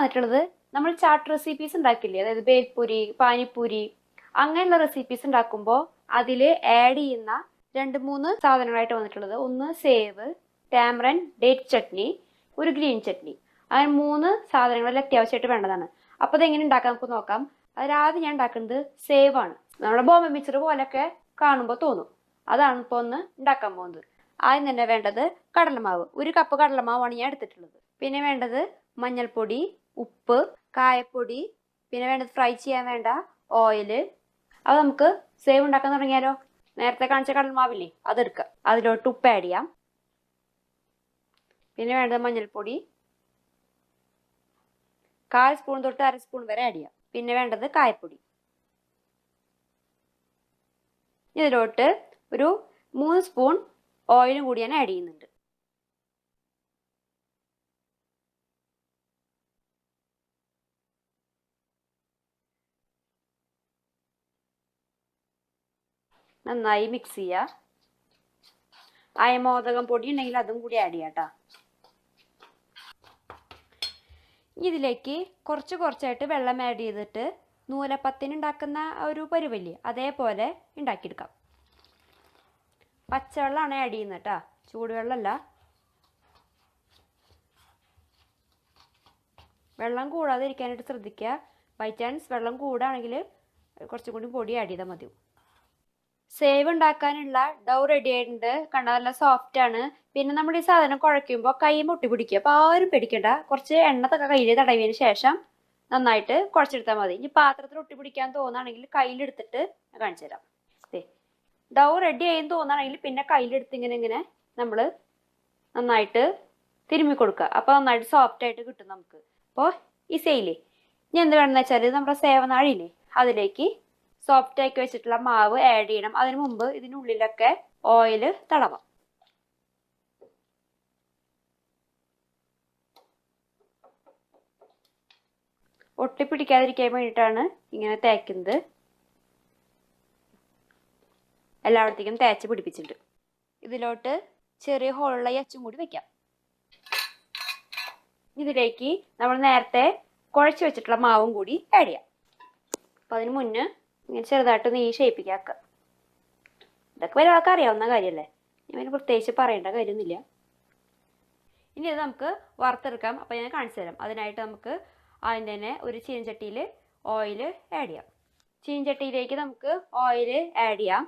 വന്നിട്ടുള്ളത് നമ്മൾ ചാട്ട് റെസിപ്പീസ് ഉണ്ടാക്കില്ലേ, അതായത് ബേൽപൂരി, പാനിപ്പൂരി അങ്ങനെയുള്ള റെസിപ്പീസ് ഉണ്ടാക്കുമ്പോൾ അതിൽ ആഡ് ചെയ്യുന്ന 2-3 സാധനങ്ങളായിട്ട് വന്നിട്ടുള്ളത്. ഒന്ന് സേവ്, ടാമറൻ, ഡേറ്റ് ചട്നി, ഒരു ഗ്രീൻ ചട്നി. അങ്ങനെ 3 സാധനങ്ങളിൽ അത്യാവശ്യമായിട്ട് വേണ്ടതാണ്. അപ്പോൾ അതെങ്ങനെ ഉണ്ടാക്കാം നമുക്ക് നോക്കാം. അതിലാദ്യം ഞാൻ ഉണ്ടാക്കുന്നത് സേവ് ആണ്. നമ്മുടെ ബോംബെ മിക്സർ പോലൊക്കെ കാണുമ്പോൾ തോന്നും. അതാണ് ഇപ്പോൾ ഒന്ന് ഉണ്ടാക്കാൻ പോകുന്നത്. ആദ്യം തന്നെ വേണ്ടത് കടലമാവ്. 1 കപ്പ് കടലമാവാണ് ഞാൻ എടുത്തിട്ടുള്ളത്. പിന്നെ വേണ്ടത് മഞ്ഞൾപ്പൊടി, ഉപ്പ്, കായപ്പൊടി, പിന്നെ വേണ്ടത് ഫ്രൈ ചെയ്യാൻ വേണ്ട ഓയില്. അത് നമുക്ക് സേവ് ഉണ്ടാക്കാൻ തുടങ്ങിയാലോ. നേരത്തെ കാണിച്ച കടലമാവില്ലേ, അതെടുക്കുക. അതിലോട്ട് ഉപ്പ് ആഡ് ചെയ്യാം. പിന്നെ വേണ്ടത് മഞ്ഞൾപ്പൊടി 1/4 സ്പൂൺ തൊട്ട് 1/2 സ്പൂൺ വരെ ആഡ് ചെയ്യാം. പിന്നെ വേണ്ടത് കായപ്പൊടി. ഇതിലോട്ട് ഒരു 3 സ്പൂൺ ഓയിലും കൂടി ഞാൻ ആഡ് ചെയ്യുന്നുണ്ട്. നന്നായി മിക്സ് ചെയ്യുക. അയമോദകം പൊടി ഉണ്ടെങ്കിൽ അതും കൂടി ആഡ് ചെയ്യാം കേട്ടോ. ഇതിലേക്ക് കുറച്ചായിട്ട് വെള്ളം ആഡ് ചെയ്തിട്ട് നൂലപ്പത്തിന് ഉണ്ടാക്കുന്ന ഒരു പരുവല്ലേ, അതേപോലെ ഉണ്ടാക്കിയെടുക്കാം. പച്ചവെള്ളമാണ് ആഡ് ചെയ്യുന്നത് കേട്ടോ, ചൂടുവെള്ളമല്ല. വെള്ളം കൂടാതെ ഇരിക്കാനായിട്ട് ശ്രദ്ധിക്കുക. ബൈ ചാൻസ് വെള്ളം കൂടാണെങ്കിൽ കുറച്ചും കൂടി പൊടി ആഡ് ചെയ്താൽ മതി. സേവ് ഉണ്ടാക്കാനുള്ള ഡൗ റെഡി ആയിട്ടുണ്ട്. കണ്ടാൽ നല്ല സോഫ്റ്റ് ആണ്. പിന്നെ നമ്മൾ ഈ സാധനം കുഴയ്ക്കുമ്പോൾ കൈ മുട്ടി പിടിക്കുക. അപ്പോൾ ആരും പേടിക്കണ്ട. കുറച്ച് എണ്ണത്തൊക്കെ കയ്യിൽ തടവിയതിന് ശേഷം നന്നായിട്ട് കുഴച്ചെടുത്താൽ മതി. ഇനി പാത്രത്തിൽ ഒട്ടി പിടിക്കാൻ തോന്നുകയാണെങ്കിൽ കയ്യിലെടുത്തിട്ട് കാണിച്ചു തരാം. ഡൗ റെഡി ആയെന്ന് തോന്നുകയാണെങ്കിൽ പിന്നെ കയ്യിലെടുത്ത് ഇങ്ങനെ നമ്മൾ നന്നായിട്ട് തിരുമ്മി കൊടുക്കുക. അപ്പോൾ നന്നായിട്ട് സോഫ്റ്റ് ആയിട്ട് കിട്ടും നമുക്ക്. അപ്പോൾ ഈ സെയിലേ ഇനി എന്ത് വേണമെന്ന് വെച്ചാൽ നമ്മുടെ സേവനാഴിയില്ലേ, അതിലേക്ക് സോഫ്റ്റ് ആക്കി വെച്ചിട്ടുള്ള മാവ് ആഡ് ചെയ്യണം. അതിനു മുമ്പ് ഇതിനുള്ളിലൊക്കെ ഓയിൽ തടവാം. ഒട്ടിപ്പിടിക്കാതിരിക്കാൻ വേണ്ടിയിട്ടാണ് ഇങ്ങനെ തേക്കുന്നത്. എല്ലായിടത്തേക്കും തേച്ച് പിടിപ്പിച്ചിട്ടുണ്ട്. ഇതിലോട്ട് ചെറിയ ഹോളുള്ള ഈ അച്ചും കൂടി വെക്കാം. ഇതിലേക്ക് നമ്മൾ നേരത്തെ കുഴച്ച് വെച്ചിട്ടുള്ള മാവും കൂടി ആഡ് ചെയ്യാം. അപ്പം അതിന് മുന്നേ ഇങ്ങനെ ചെറുതായിട്ടൊന്ന് ഈ ഷേപ്പിക്കാക്കുക. ഇതൊക്കെ ഒരാൾക്ക് അറിയാവുന്ന കാര്യമല്ലേ, ഞാൻ പ്രത്യേകിച്ച് പറയേണ്ട കാര്യമൊന്നുമില്ല. ഇനി ഇത് നമുക്ക് വറുത്തെടുക്കാം. അപ്പം ഞാൻ കാണിച്ചു തരാം. അതിനായിട്ട് നമുക്ക് ആദ്യം തന്നെ ഒരു ചീനച്ചട്ടിയിൽ ഓയിൽ ആഡ് ചെയ്യാം. ചീനച്ചട്ടിയിലേക്ക് നമുക്ക് ഓയിൽ ആഡ് ചെയ്യാം.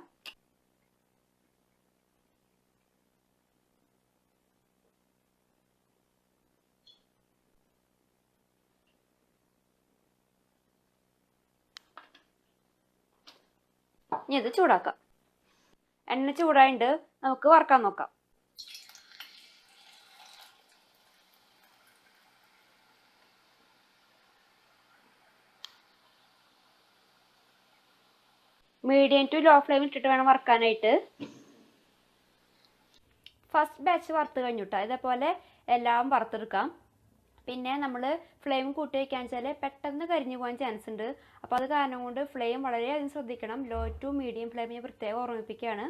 ഇനി ഇത് ചൂടാക്കാം. എണ്ണ ചൂടായിട്ട് നമുക്ക് വറുക്കാൻ നോക്കാം. മീഡിയം ടു ലോ ഫ്ലെയിമിൽ ഇട്ടിട്ട് വേണം വറുക്കാനായിട്ട്. ഫസ്റ്റ് ബാച്ച് വറുത്ത് കഴിഞ്ഞിട്ടോ. ഇതേപോലെ എല്ലാം വറുത്തെടുക്കാം. പിന്നെ നമ്മൾ ഫ്ലെയിം കൂട്ടി വയ്ക്കാൻ വെച്ചാൽ പെട്ടെന്ന് കരിഞ്ഞു പോകാൻ ചാൻസ് ഉണ്ട്. അപ്പോൾ അത് കാരണം കൊണ്ട് ഫ്ലെയിം വളരെയധികം ശ്രദ്ധിക്കണം. ലോ ടു മീഡിയം ഫ്ലെയിം ഞാൻ പ്രത്യേകം ഓർമ്മിപ്പിക്കുകയാണ്.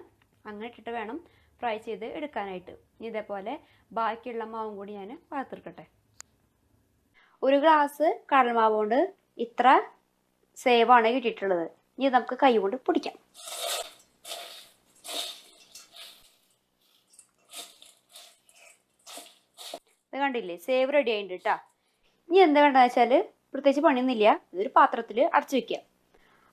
അങ്ങനെ ഇട്ടിട്ട് വേണം ഫ്രൈ ചെയ്ത് എടുക്കാനായിട്ട്. ഇതേപോലെ ബാക്കിയുള്ള മാവും കൂടി ഞാൻ വറുത്തെടുക്കട്ടെ. 1 ഗ്ലാസ് കടൽമാവ് കൊണ്ട് ഇത്ര സേവാണ് കിട്ടിയിട്ടുള്ളത്. ഇനി നമുക്ക് കൈ കൊണ്ട് പൊടിക്കാം. ഇത് കണ്ടില്ലേ, സേവ് റെഡി ആയിട്ടുണ്ട് കേട്ടോ. ഇനി എന്താ വേണ്ടതെന്ന് വെച്ചാൽ പ്രത്യേകിച്ച് പണിയൊന്നുമില്ല. ഇതൊരു പാത്രത്തിൽ അടച്ചു വെക്കുക.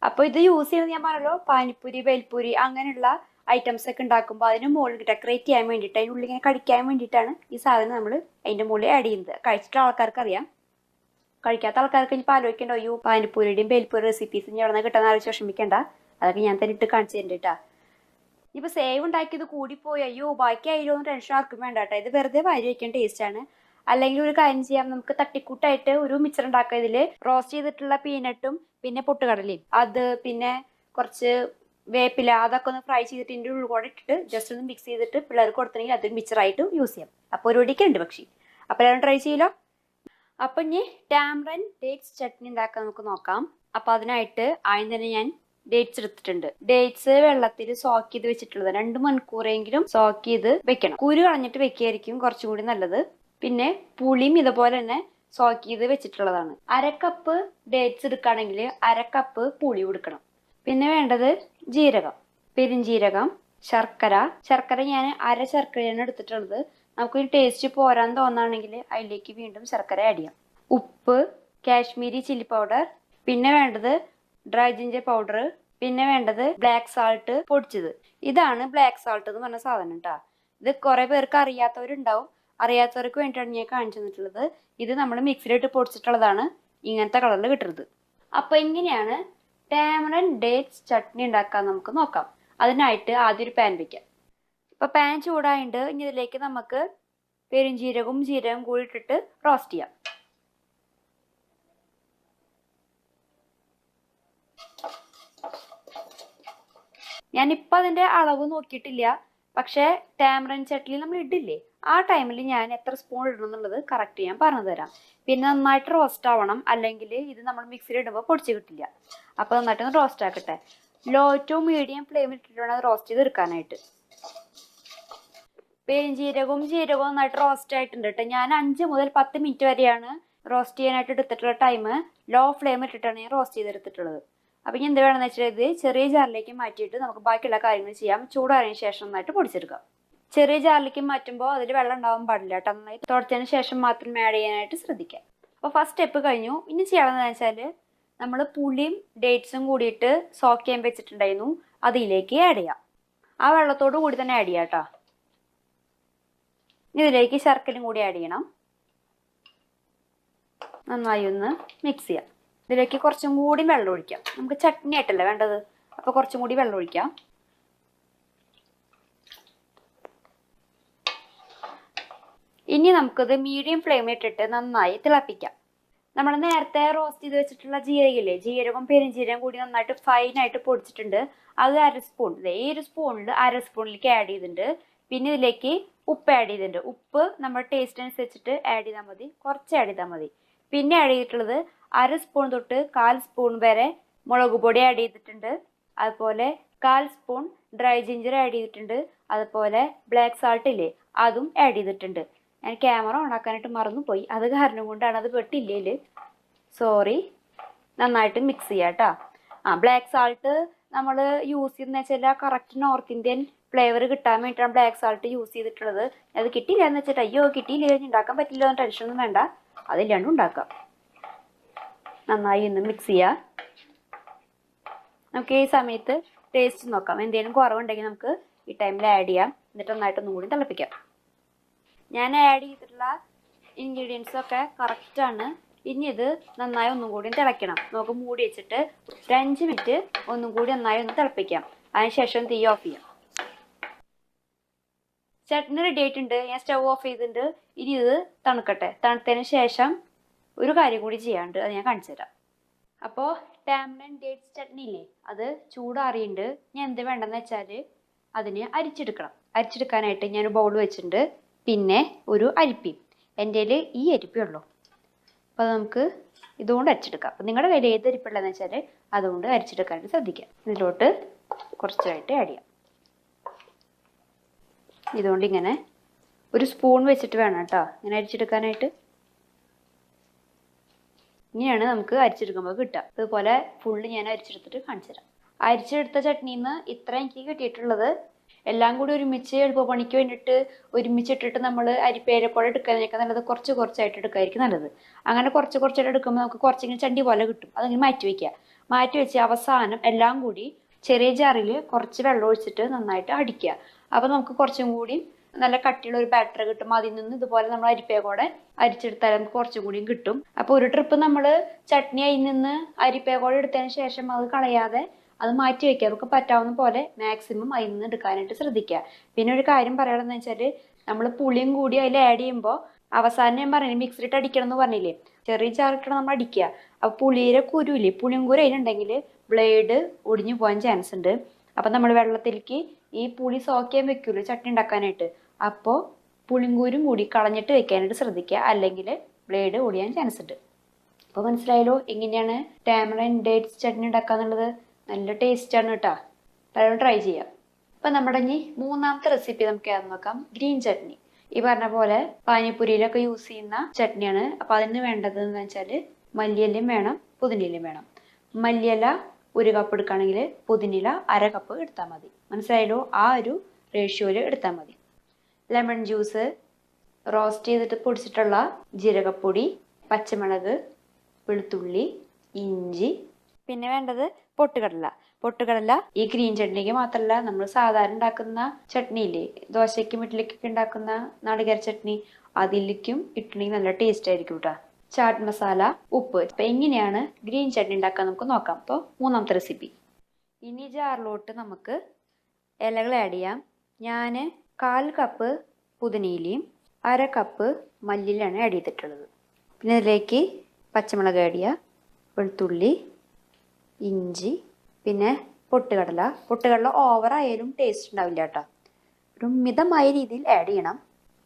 അപ്പോൾ ഇത് യൂസ് ചെയ്യുന്നത് ഞാൻ പറഞ്ഞല്ലോ, പാനിപ്പൂരി, ബേൽപൂരി അങ്ങനെയുള്ള ഐറ്റംസ് ഒക്കെ ഉണ്ടാക്കുമ്പോൾ അതിന് മുകളിൽ ഡെക്കറേറ്റ് ചെയ്യാൻ വേണ്ടിയിട്ട്, അതിനുള്ളിൽ ഇങ്ങനെ കടിക്കാൻ വേണ്ടിയിട്ടാണ് ഈ സാധനം നമ്മൾ അതിൻ്റെ മുകളിൽ ആഡ് ചെയ്യുന്നത്. കഴിച്ചിട്ടുള്ള ആൾക്കാർക്ക് അറിയാം. കഴിക്കാത്ത ആൾക്കാർക്ക് ഇനിയിപ്പോൾ ആലോചിക്കേണ്ട, അയ്യോ പാനിപ്പൂരിയുടെയും ബേൽപൂരി റെസിപ്പീസ് ഇനി എവിടെ കിട്ടാൻ ആലോചിച്ച് വിഷമിക്കേണ്ട. അതൊക്കെ ഞാൻ തന്നെ ഇട്ട് കാണിച്ചു തരുന്നുണ്ട് കേട്ടോ. ഇപ്പോൾ സേവ് ഉണ്ടാക്കിയത് കൂടിപ്പോയി, അയ്യോ ബാക്കി ആയില്ലോ എന്ന് ടെൻഷൻ ആർക്കും വേണ്ട കേട്ടോ. ഇത് വെറുതെ വാരി വയ്ക്കാൻ ടേസ്റ്റാണ്. അല്ലെങ്കിൽ ഒരു കാര്യം ചെയ്യാം, നമുക്ക് തട്ടിക്കൂട്ടായിട്ട് ഒരു മിക്സർ ഉണ്ടാക്കാം. ഇതിൽ റോസ്റ്റ് ചെയ്തിട്ടുള്ള പീനട്ടും പിന്നെ പൊട്ടുകടലയും അത് പിന്നെ കുറച്ച് വേപ്പില അതൊക്കെ ഒന്ന് ഫ്രൈ ചെയ്തിട്ട് ഇതിൻ്റെ ഉള്ളിൽ കൂടെ ഇട്ടിട്ട് ജസ്റ്റ് ഒന്ന് മിക്സ് ചെയ്തിട്ട് പിള്ളേർക്ക് കൊടുത്തിട്ടുണ്ടെങ്കിൽ അതൊരു മിക്സറായിട്ട് യൂസ് ചെയ്യാം. അപ്പോൾ ഒരു വെടിക്കുണ്ട് പക്ഷേ. അപ്പോൾ എല്ലാവരും ട്രൈ ചെയ്യലോ. അപ്പം ഇനി ടാമറിൻഡ് ഡേറ്റ്സ് ചട്നി ഉണ്ടാക്കാൻ നമുക്ക് നോക്കാം. അപ്പം അതിനായിട്ട് ആദ്യം തന്നെ ഞാൻ ഡേറ്റ്സ് എടുത്തിട്ടുണ്ട്. ഡേറ്റ്സ് വെള്ളത്തിൽ സോക്ക് ചെയ്ത് വെച്ചിട്ടുള്ളത് 2 മണിക്കൂറെങ്കിലും സോക്ക് ചെയ്ത് വെക്കണം. കുരു കളഞ്ഞിട്ട് വെക്കുകയായിരിക്കും കുറച്ചും കൂടി നല്ലത്. പിന്നെ പുളിയും ഇതുപോലെ തന്നെ സോക്ക് ചെയ്ത് വെച്ചിട്ടുള്ളതാണ്. 1/2 കപ്പ് ഡേറ്റ്സ് എടുക്കുകയാണെങ്കിൽ 1/2 കപ്പ് പുളി കൊടുക്കണം. പിന്നെ വേണ്ടത് ജീരകം, പെരുംജീരകം, ശർക്കര ഞാൻ 1/2 ശർക്കരയാണ് എടുത്തിട്ടുള്ളത്. നമുക്ക് ടേസ്റ്റ് പോരാൻ തോന്നുകയാണെങ്കിൽ അതിലേക്ക് വീണ്ടും ശർക്കര ആഡ് ചെയ്യാം. ഉപ്പ്, കാശ്മീരി ചില്ലി പൗഡർ, പിന്നെ വേണ്ടത് ഡ്രൈ ജിഞ്ചർ പൗഡർ, പിന്നെ വേണ്ടത് ബ്ലാക്ക് സാൾട്ട് പൊടിച്ചത്. ഇതാണ് ബ്ലാക്ക് സാൾട്ട് എന്ന് പറഞ്ഞ സാധനം കേട്ടോ. ഇത് കുറെ പേർക്ക് അറിയാത്തവരുണ്ടാവും. അറിയാത്തവർക്ക് വേണ്ടിയിട്ടാണ് ഞാൻ കാണിച്ചു തന്നിട്ടുള്ളത്. ഇത് നമ്മൾ മിക്സിയിലിട്ട് പൊടിച്ചിട്ടുള്ളതാണ് ഇങ്ങനത്തെ കളറിൽ കിട്ടുന്നത്. അപ്പൊ എങ്ങനെയാണ് ടാമറിൻഡ് ഡേറ്റ്സ് ചട്നി ഉണ്ടാക്കാൻ നമുക്ക് നോക്കാം. അതിനായിട്ട് ആദ്യം ഒരു പാൻ വെക്കാം. ഇപ്പൊ പാൻ ചൂടായിട്ട് ഇനി ഇതിലേക്ക് നമുക്ക് പെരുംജീരകവും ജീരകവും കൂടി ഇട്ടിട്ട് റോസ്റ്റ് ചെയ്യാം. ഞാനിപ്പോൾ അതിന്റെ അളവ് നോക്കിയിട്ടില്ല. പക്ഷേ ടാമറിൻഡ് ചട്നി നമ്മൾ ഇടില്ലേ, ആ ടൈമിൽ ഞാൻ എത്ര സ്പൂൺ ഇടണം എന്നുള്ളത് കറക്റ്റ് ഞാൻ പറഞ്ഞു തരാം. പിന്നെ നന്നായിട്ട് റോസ്റ്റ് ആവണം, അല്ലെങ്കിൽ ഇത് നമ്മൾ മിക്സിയിൽ ഇടുമ്പോൾ പൊടിച്ച് കിട്ടില്ല. അപ്പോൾ നന്നായിട്ടൊന്ന് റോസ്റ്റ് ആക്കട്ടെ. ലോ ടു മീഡിയം ഫ്ലെയിമിൽ ഇട്ടിട്ട് വേണം റോസ്റ്റ് ചെയ്ത് എടുക്കാനായിട്ട്. പെരുംജീരകവും ജീരകവും നന്നായിട്ട് റോസ്റ്റ് ആയിട്ടുണ്ട് കേട്ടോ. ഞാൻ 5 മുതൽ 10 മിനിറ്റ് വരെയാണ് റോസ്റ്റ് ചെയ്യാനായിട്ട് എടുത്തിട്ടുള്ള ടൈം. ലോ ഫ്ലെയിം ഇട്ടിട്ടാണ് ഞാൻ റോസ്റ്റ് ചെയ്തെടുത്തിട്ടുള്ളത്. അപ്പം ഇനി എന്ത് വേണമെന്ന് വെച്ചാൽ ഇത് ചെറിയ ജാറിലേക്ക് മാറ്റിയിട്ട് നമുക്ക് ബാക്കിയുള്ള കാര്യങ്ങൾ ചെയ്യാം. ചൂടാറിയതിന് ശേഷം നന്നായിട്ട് പൊടിച്ചെടുക്കാം. ചെറിയ ജാറിലേക്ക് മാറ്റുമ്പോൾ അതിൽ വെള്ളം ഉണ്ടാവാൻ പാടില്ല കേട്ടോ. നന്നായി തുടച്ചതിന് ശേഷം മാത്രം ആഡ് ചെയ്യാനായിട്ട് ശ്രദ്ധിക്കാം. അപ്പോൾ ഫസ്റ്റ് സ്റ്റെപ്പ് കഴിഞ്ഞു. ഇനി ചെയ്യണമെന്ന് വെച്ചാൽ നമ്മൾ പുളിയും ഡേറ്റ്സും കൂടിയിട്ട് സോക്ക് ചെയ്യാൻ വെച്ചിട്ടുണ്ടായിരുന്നു, അതിലേക്ക് ആഡ് ചെയ്യാം. ആ വെള്ളത്തോട് കൂടി തന്നെ ആഡ് ചെയ്യാം കേട്ടോ. ഇതിലേക്ക് ശർക്കരയും കൂടി ആഡ് ചെയ്യണം. നന്നായി ഒന്ന് മിക്സ് ചെയ്യാം. ഇതിലേക്ക് കുറച്ചും കൂടി വെള്ളം ഒഴിക്കാം. നമുക്ക് ചട്നി ആയിട്ടല്ലേ വേണ്ടത്, അപ്പോൾ കുറച്ചും കൂടി വെള്ളം ഒഴിക്കാം. ഇനി നമുക്കിത് മീഡിയം ഫ്ലെയിമിൽ ഇട്ടിട്ട് നന്നായി തിളപ്പിക്കാം. നമ്മൾ നേരത്തെ റോസ്റ്റ് ചെയ്ത് വെച്ചിട്ടുള്ള ജീരകമില്ലേ, ജീരകം പെരുംജീരകം കൂടി നന്നായിട്ട് ഫൈനായിട്ട് പൊടിച്ചിട്ടുണ്ട്. അത് 1/2 സ്പൂൺ, ഈ ഒരു സ്പൂണിൽ 1/2 സ്പൂണിലേക്ക് ആഡ് ചെയ്തിട്ടുണ്ട്. പിന്നെ ഇതിലേക്ക് ഉപ്പ് ആഡ് ചെയ്തിട്ടുണ്ട്. ഉപ്പ് നമ്മുടെ ടേസ്റ്റ് അനുസരിച്ചിട്ട് ആഡ് ചെയ്താൽ മതി, കുറച്ച് ആഡ് ചെയ്താൽ മതി. പിന്നെ ആഡ് ചെയ്തിട്ടുള്ളത് 1/2 സ്പൂൺ തൊട്ട് 1/4 സ്പൂൺ വരെ മുളക് പൊടി ആഡ് ചെയ്തിട്ടുണ്ട്. അതുപോലെ 1/4 സ്പൂൺ ഡ്രൈ ജിഞ്ചർ ആഡ് ചെയ്തിട്ടുണ്ട്. അതുപോലെ ബ്ലാക്ക് സാൾട്ട് ഇല്ലേ, അതും ആഡ് ചെയ്തിട്ടുണ്ട്. ഞാൻ ക്യാമറ ഓണാക്കാനായിട്ട് മറന്നുപോയി, അത് കാരണം കൊണ്ടാണ് അത് പെട്ടില്ലേ, സോറി. നന്നായിട്ട് മിക്സ് ചെയ്യാം കേട്ടോ. ബ്ലാക്ക് സാൾട്ട് നമ്മൾ യൂസ് ചെയ്യുന്ന വെച്ചാൽ കറക്റ്റ് നോർത്ത് ഇന്ത്യൻ ഫ്ലേവർ കിട്ടാൻ വേണ്ടിയിട്ടാണ് ബ്ലാക്ക് സാൾട്ട് യൂസ് ചെയ്തിട്ടുള്ളത്. അത് കിട്ടിയില്ല എന്ന് വെച്ചിട്ട് അയ്യോ കിട്ടിയില്ല ഉണ്ടാക്കാൻ പറ്റില്ല എന്ന് ടെൻഷനൊന്നും വേണ്ട, അതില്ലാണ്ടും ഉണ്ടാക്കാം. നന്നായി ഒന്ന് മിക്സ് ചെയ്യുക. നമുക്ക് ഈ സമയത്ത് ടേസ്റ്റ് നോക്കാം. എന്തെങ്കിലും കുറവുണ്ടെങ്കിൽ നമുക്ക് ഈ ടൈമിൽ ആഡ് ചെയ്യാം. എന്നിട്ട് നന്നായിട്ടൊന്നും കൂടി തിളപ്പിക്കാം. ഞാൻ ആഡ് ചെയ്തിട്ടുള്ള ഇൻഗ്രീഡിയൻസൊക്കെ കറക്റ്റാണ്. ഇനി ഇത് നന്നായി ഒന്നും കൂടി തിളയ്ക്കണം. നമുക്ക് മൂടി വെച്ചിട്ട് ഒരു 5 മിനിറ്റ് ഒന്നും കൂടി നന്നായി ഒന്ന് തിളപ്പിക്കാം. അതിനുശേഷം തീ ഓഫ് ചെയ്യാം. ചട്നി റെഡി ആയിട്ടുണ്ട്. ഞാൻ സ്റ്റവ് ഓഫ് ചെയ്തിട്ടുണ്ട്. ഇനി ഇത് തണുക്കട്ടെ. തണുത്തതിന് ശേഷം ഒരു കാര്യം കൂടി ചെയ്യാണ്ട്, അത് ഞാൻ കാണിച്ചു തരാം. അപ്പോൾ ടാമറിൻഡ് ഡേറ്റ്സ് ചട്നി ഇല്ലേ, അത് ചൂടാറിയുണ്ട്. ഞാൻ എന്ത് വേണ്ടെന്ന് വെച്ചാൽ അതിന് അരിച്ചെടുക്കണം. അരിച്ചെടുക്കാനായിട്ട് ഞാൻ ബൗൾ വെച്ചിട്ടുണ്ട്. പിന്നെ ഒരു അരിപ്പയും. എൻ്റെ കയ്യിൽ ഈ അരിപ്പേ ഉള്ളൂ. അപ്പോൾ അത് നമുക്ക് ഇതുകൊണ്ട് അരിച്ചെടുക്കാം. അപ്പോൾ നിങ്ങളുടെ കയ്യിൽ ഏത് അരിപ്പുള്ളതെന്ന് വെച്ചാൽ അതുകൊണ്ട് അരിച്ചെടുക്കാനായിട്ട് ശ്രദ്ധിക്കാം. ഇതിലോട്ട് കുറച്ചായിട്ട് ആഡ് ചെയ്യാം. ഇതുകൊണ്ട് ഇങ്ങനെ ഒരു സ്പൂൺ വെച്ചിട്ട് വേണം കേട്ടോ ഇങ്ങനെ അരിച്ചെടുക്കാനായിട്ട്. ഇങ്ങനെയാണ് നമുക്ക് അരിച്ചെടുക്കുമ്പോൾ കിട്ടുക. അതുപോലെ ഫുള്ള് ഞാൻ അരിച്ചെടുത്തിട്ട് കാണിച്ചു തരാം. അരിച്ചെടുത്ത ചട്നിയിൽ നിന്ന് ഇത്ര എനിക്ക് കിട്ടിയിട്ടുള്ളത്. എല്ലാം കൂടി ഒരുമിച്ച് എളുപ്പപ്പണിക്ക് വേണ്ടിയിട്ട് ഒരുമിച്ചിട്ടിട്ട് നമ്മൾ അരിപ്പേരപ്പോടെ എടുക്കാനേക്കാൾ നല്ലത് കുറച്ച് കുറച്ചായിട്ട് എടുക്കായിരിക്കും നല്ലത്. അങ്ങനെ കുറച്ച് കുറച്ചായിട്ട് എടുക്കുമ്പോൾ നമുക്ക് കുറച്ചിങ്ങനെ ചണ്ടി പോലെ കിട്ടും. അതിങ്ങനെ മാറ്റി വയ്ക്കുക. മാറ്റി വെച്ച് അവസാനം എല്ലാം കൂടി ചെറിയ ജാറിൽ കുറച്ച് വെള്ളം ഒഴിച്ചിട്ട് നന്നായിട്ട് അടിക്കുക. അപ്പോൾ നമുക്ക് കുറച്ചും കൂടി നല്ല കട്ടിയുള്ള ഒരു ബാറ്റർ കിട്ടും. അതിൽ നിന്ന് ഇതുപോലെ നമ്മൾ അരിപ്പയെ കൂടെ അരിച്ചെടുത്താൽ നമുക്ക് കുറച്ചും കൂടിയും കിട്ടും. അപ്പോൾ ഒരു ട്രിപ്പ് നമ്മൾ ചട്നി അതിൽ നിന്ന് അരിപ്പയെ കൂടെ എടുത്തതിന് ശേഷം അത് കളയാതെ അത് മാറ്റി വയ്ക്കുക. നമുക്ക് പറ്റാവുന്ന പോലെ മാക്സിമം അതിൽ നിന്ന് എടുക്കാനായിട്ട് ശ്രദ്ധിക്കുക. പിന്നെ ഒരു കാര്യം പറയാനുള്ളതെന്ന് വെച്ചാൽ നമ്മൾ പുളിയും കൂടി അതിൽ ആഡ് ചെയ്യുമ്പോൾ അവസാനം ഞാൻ പറഞ്ഞില്ലേ മിക്സിയിട്ട് അടിക്കണം എന്ന് പറഞ്ഞില്ലേ, ചെറിയ ജാറിട്ടാണ് നമ്മൾ അടിക്കുക. അപ്പോൾ പുളിയുടെ കുരുവില്ലേ, പുളിയും കുരു അതിലുണ്ടെങ്കിൽ ബ്ലേഡ് ഒടിഞ്ഞു പോകാൻ ചാൻസ് ഉണ്ട്. അപ്പം നമ്മൾ വെള്ളത്തിലേക്ക് ഈ പുളി സോക്ക് ചെയ്യാൻ വെക്കൂല്ലോ ചട്നി ഉണ്ടാക്കാനായിട്ട്, അപ്പോൾ പുളിങ്കൂരും കൂടി കളഞ്ഞിട്ട് വെക്കാനായിട്ട് ശ്രദ്ധിക്കുക, അല്ലെങ്കിൽ ബ്ലേഡ് ഒടിയാൻ ചാൻസ് ഉണ്ട്. അപ്പോൾ മനസ്സിലായല്ലോ എങ്ങനെയാണ് ടാമറിൻഡ് ഡേറ്റ്സ് ചട്നി ഉണ്ടാക്കാന്നുള്ളത്. നല്ല ടേസ്റ്റാണ് കേട്ടോ, പലരും ട്രൈ ചെയ്യാം. അപ്പം നമ്മുടെ ഇനി മൂന്നാമത്തെ റെസിപ്പി നമുക്ക് ഏത് നോക്കാം, ഗ്രീൻ ചട്നി. ഈ പറഞ്ഞ പോലെ പാനിപ്പൂരിയിലൊക്കെ യൂസ് ചെയ്യുന്ന ചട്നിയാണ്. അപ്പൊ അതിന് വേണ്ടത് എന്ന് വെച്ചാല് മല്ലിയിലയും വേണം, പുതിനയിലയും വേണം. മല്ലിയില 1 കപ്പ് എടുക്കുകയാണെങ്കിൽ പുതിനയില 1/2 കപ്പ് എടുത്താൽ മതി. മനസ്സിലായല്ലോ? ആ ഒരു റേഷ്യോയിൽ എടുത്താൽ മതി. ലെമൺ ജ്യൂസ്, റോസ്റ്റ് ചെയ്തിട്ട് പൊടിച്ചിട്ടുള്ള ജീരകപ്പൊടി, പച്ചമുളക്, വെളുത്തുള്ളി, ഇഞ്ചി, പിന്നെ വേണ്ടത് പൊട്ടുകടല. പൊട്ടുകടല ഈ ഗ്രീൻ ചട്നിക്ക് മാത്രമല്ല, നമ്മൾ സാധാരണ ഉണ്ടാക്കുന്ന ചട്നിയില്ലേ, ദോശയ്ക്കും ഇഡ്ഡലിക്കൊക്കെ ഉണ്ടാക്കുന്ന നാളികേര ചട്നി, അതിലേക്കും ഇട്ടുണ്ടെങ്കിൽ നല്ല ടേസ്റ്റ് ആയിരിക്കും കേട്ടോ. ചാട്ട് മസാല, ഉപ്പ്. അപ്പൊ എങ്ങനെയാണ് ഗ്രീൻ ചട്നി ഉണ്ടാക്കാൻ നമുക്ക് നോക്കാം. അപ്പോൾ 3ാമത്തെ റെസിപ്പി. ഇനി ജാറിലോട്ട് നമുക്ക് ഇലകൾ ആഡ് ചെയ്യാം. ഞാൻ 1/4 കപ്പ് പുതിനയിലയും 1/2 കപ്പ് മല്ലിയിലാണ് ആഡ് ചെയ്തിട്ടുള്ളത്. പിന്നെ ഇതിലേക്ക് പച്ചമുളക് ആഡ് ചെയ്യുക, വെളുത്തുള്ളി, ഇഞ്ചി, പിന്നെ പൊട്ടുകടല. പൊട്ടുകടല ഓവറായാലും ടേസ്റ്റ് ഉണ്ടാവില്ല കേട്ടോ. ഒരു മിതമായ രീതിയിൽ ആഡ് ചെയ്യണം.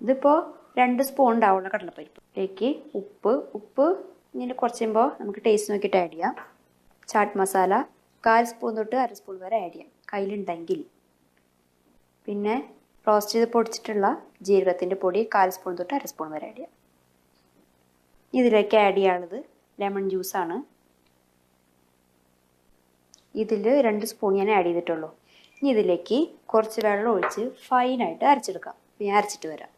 ഇതിപ്പോൾ 2 സ്പൂൺ ഉണ്ടാവുള്ള കടലപ്പരിപ്പിലേക്ക് ഉപ്പ് ഇങ്ങനെ കുറച്ച് കഴിയുമ്പോൾ നമുക്ക് ടേസ്റ്റ് നോക്കിയിട്ട് ആഡ് ചെയ്യാം. ചാട്ട് മസാല 1/4 സ്പൂൺ തൊട്ട് 1/2 സ്പൂൺ വരെ ആഡ് ചെയ്യാം കയ്യിലുണ്ടെങ്കിൽ. പിന്നെ റോസ്റ്റ് ചെയ്ത് പൊടിച്ചിട്ടുള്ള ജീരകത്തിൻ്റെ പൊടി 1/4 സ്പൂൺ തൊട്ട് 1/2 സ്പൂൺ വരെ ആഡ് ചെയ്യാം. ഇതിലേക്ക് ആഡ് ചെയ്യാനുള്ളത് ലെമൺ ജ്യൂസാണ്. ഇതിൽ 2 സ്പൂൺ ഞാൻ ആഡ് ചെയ്തിട്ടുള്ളൂ. ഇനി ഇതിലേക്ക് കുറച്ച് വെള്ളം ഒഴിച്ച് ഫൈനായിട്ട് അരച്ചെടുക്കാം. ഞാൻ അരച്ചിട്ട് വരാം.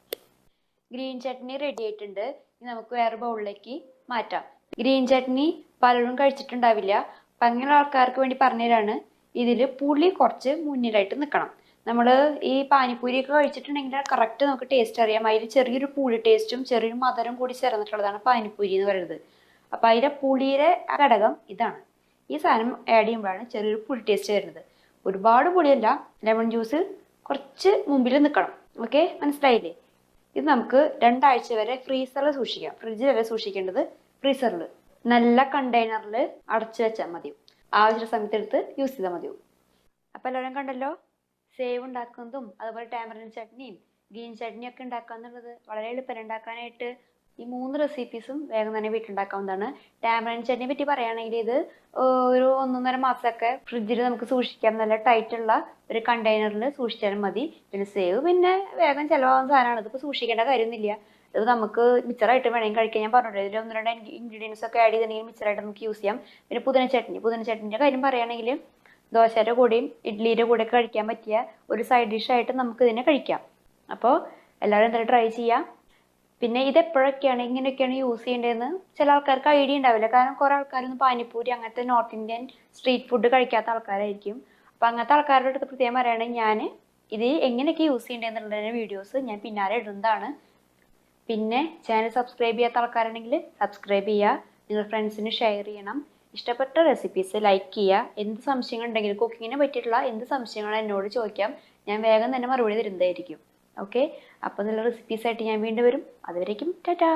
ഗ്രീൻ ചട്നി റെഡി ആയിട്ടുണ്ട്. ഇനി നമുക്ക് വേറെ ബൗളിലേക്ക് മാറ്റാം. ഗ്രീൻ ചട്നി പലരും കഴിച്ചിട്ടുണ്ടാവില്ല. അപ്പം അങ്ങനെയുള്ള ആൾക്കാർക്ക് വേണ്ടി പറഞ്ഞുതരാണ്. ഇതിൽ പുളി കുറച്ച് മുന്നിലായിട്ട് നിൽക്കണം. നമ്മൾ ഈ പാനിപ്പൂരിയൊക്കെ കഴിച്ചിട്ടുണ്ടെങ്കിൽ കറക്റ്റ് നമുക്ക് ടേസ്റ്റ് അറിയാം. അതിൽ ചെറിയൊരു പുളി ടേസ്റ്റും ചെറിയൊരു മധുരം കൂടി ചേർന്നിട്ടുള്ളതാണ് പാനിപ്പൂരി എന്ന് പറയുന്നത്. അപ്പം അതിലെ പുളിയുടെ ഘടകം ഇതാണ്. ഈ സാധനം ആഡ് ചെയ്യുമ്പോഴാണ് ചെറിയൊരു പുളി ടേസ്റ്റ് വരുന്നത്. ഒരുപാട് പുളിയല്ല, ലെമൺ ജ്യൂസ് കുറച്ച് മുമ്പിൽ നിൽക്കണം. ഓക്കെ, മനസ്സിലായില്ലേ? ഇത് നമുക്ക് 2 ആഴ്ച വരെ ഫ്രീസറിൽ സൂക്ഷിക്കാം. ഫ്രിഡ്ജിൽ വരെ സൂക്ഷിക്കേണ്ടത് ഫ്രീസറിൽ നല്ല കണ്ടെയ്നറിൽ അടച്ചു വെച്ചാൽ മതി. ആവശ്യ സമയത്തെടുത്ത് യൂസ് ചെയ്താൽ മതിയോ. അപ്പം എല്ലാവരും കണ്ടല്ലോ, സേവ് ഉണ്ടാക്കുന്നതും അതുപോലെ ടാമറിൻഡ് ചട്നിയും ഗ്രീൻ ചട്നിയും ഒക്കെ ഉണ്ടാക്കാന്നുള്ളത് വളരെ എളുപ്പം ഉണ്ടാക്കാനായിട്ട്. ഈ 3 റെസിപ്പീസും വേഗം തന്നെ വീട്ടിലുണ്ടാക്കാവുന്നതാണ്. ടാമറിൻഡ് ചട്നിയെ പറ്റി പറയുകയാണെങ്കിൽ ഇത് ഒരു 1.5 മാസമൊക്കെ ഫ്രിഡ്ജിൽ നമുക്ക് സൂക്ഷിക്കാം. നല്ല ടൈറ്റുള്ള ഒരു കണ്ടെയ്നറിൽ സൂക്ഷിച്ചാലും മതി. പിന്നെ സേവ് പിന്നെ വേഗം ചിലവാകുന്ന സാധനമാണ്. ഇതിപ്പോൾ സൂക്ഷിക്കേണ്ട കാര്യമൊന്നുമില്ല. ഇത് നമുക്ക് മിക്സറായിട്ട് വേണമെങ്കിൽ കഴിക്കാൻ. ഞാൻ പറഞ്ഞിട്ടുണ്ട്, ഇതിൽ 1-2 ഇൻഗ്രീഡിയൻസ് ഒക്കെ ആഡ് ചെയ്തിട്ടുണ്ടെങ്കിൽ മിക്സറായിട്ട് നമുക്ക് യൂസ് ചെയ്യാം. പിന്നെ പുതിന ചട്നിൻ്റെ കാര്യം പറയുകയാണെങ്കിൽ ദോശയുടെ കൂടെയും ഇഡ്ഡലിയുടെ കൂടെയൊക്കെ കഴിക്കാൻ പറ്റിയ ഒരു സൈഡ് ഡിഷായിട്ട് നമുക്ക് ഇതിനെ കഴിക്കാം. അപ്പോൾ എല്ലാവരും എന്തായാലും ട്രൈ ചെയ്യാം. പിന്നെ ഇതെപ്പോഴൊക്കെയാണ് ഇങ്ങനെയൊക്കെയാണ് യൂസ് ചെയ്യേണ്ടതെന്ന് ചില ആൾക്കാർക്ക് ഐഡിയ ഉണ്ടാവില്ല. കാരണം കുറേ ആൾക്കാരൊന്നും പാനിപ്പൂരി അങ്ങനത്തെ നോർത്ത് ഇന്ത്യൻ സ്ട്രീറ്റ് ഫുഡ് കഴിക്കാത്ത ആൾക്കാരായിരിക്കും. അപ്പോൾ അങ്ങനത്തെ ആൾക്കാരുടെ അടുത്ത് പ്രത്യേകം പറയുകയാണെങ്കിൽ ഞാൻ ഇത് എങ്ങനെയൊക്കെ യൂസ് ചെയ്യേണ്ടതെന്നുള്ളതിൻ്റെ വീഡിയോസ് ഞാൻ പിന്നാലെ ഇടുന്നതാണ്. പിന്നെ ചാനൽ സബ്സ്ക്രൈബ് ചെയ്യാത്ത ആൾക്കാരാണെങ്കിൽ സബ്സ്ക്രൈബ് ചെയ്യുക, നിങ്ങൾ ഫ്രണ്ട്സിന് ഷെയർ ചെയ്യണം. ഇഷ്ടപ്പെട്ട റെസിപ്പീസ് ലൈക്ക് ചെയ്യുക. എന്ത് സംശയങ്ങൾ ഉണ്ടെങ്കിലും കുക്കിങ്ങിനെ പറ്റിയിട്ടുള്ള എന്ത് സംശയങ്ങളും എന്നോട് ചോദിക്കാം. ഞാൻ വേഗം തന്നെ മറുപടി തരുന്നതായിരിക്കും. ഓക്കെ, അപ്പോൾ നല്ല റെസിപ്പീസായിട്ട് ഞാൻ വീണ്ടും വരും. അതുവരേക്കും ടാറ്റാ.